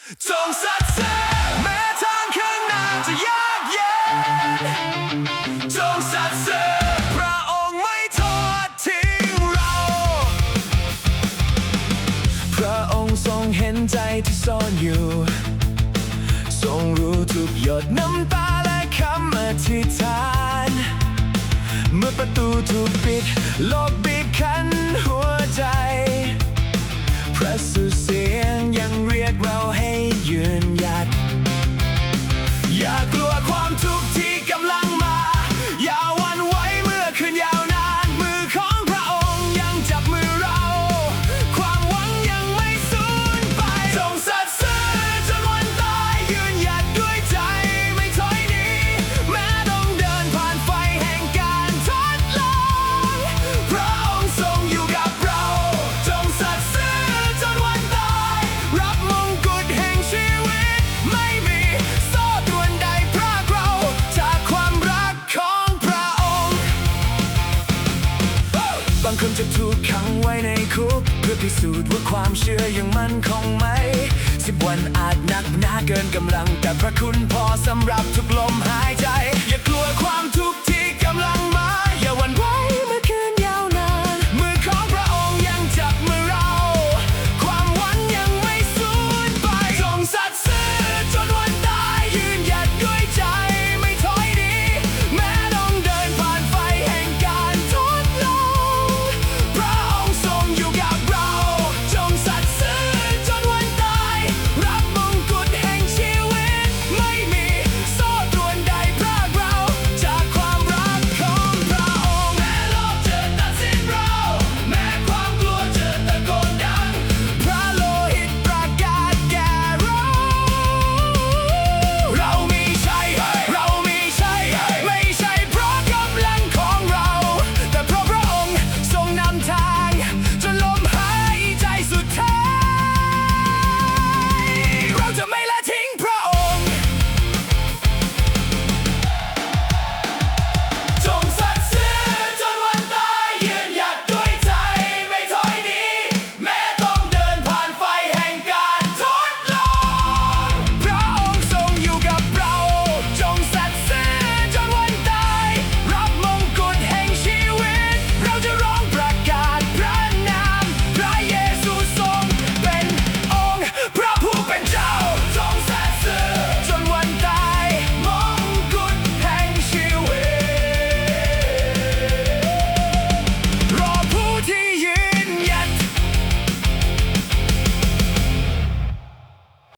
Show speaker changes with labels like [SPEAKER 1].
[SPEAKER 1] จงสรรเสริญแม้ทางข้างหน้าจะยากเย็นจงสรรเสริญพระองค์ไม่ทอดทิ้งเราพระองค์ทรงเห็นใจที่ซ่อนอยู่ทรงรู้ทุกหยดน้ำตาและคำอธิษฐานเมื่อประตูถูกปิดโลกบีบคั้นหัวใจพระสุเสียงยังเรียกเราให้ยืนหยัดอย่ากลัวความทุกข์ที่กำลังมาอย่าหวั่นไหวเมื่อคืนยาวนานมือของพระองค์ยังจับมือเราความหวังยังไม่สูญไปจงสรรเสริญจนวันตายยืนหยัดด้วยใจไม่ถอยหนีแม้ต้องเดินผ่านไฟแห่งการทดลองพระองค์ทรงอยู่กับเราจงสรรเสริญจนวันตายรับมงกุฎแห่งชีวิตไม่มีโซ่ตรวนใดพรากเราจากความรักของพระองค์บางคนจะถูกขังไว้ในคุกเพื่อพิสูจน์ว่าความเชื่อยังมั่นคงไหม10 วันอาจหนักหนาเกินกำลังแต่พระคุณพอสำหรับทุก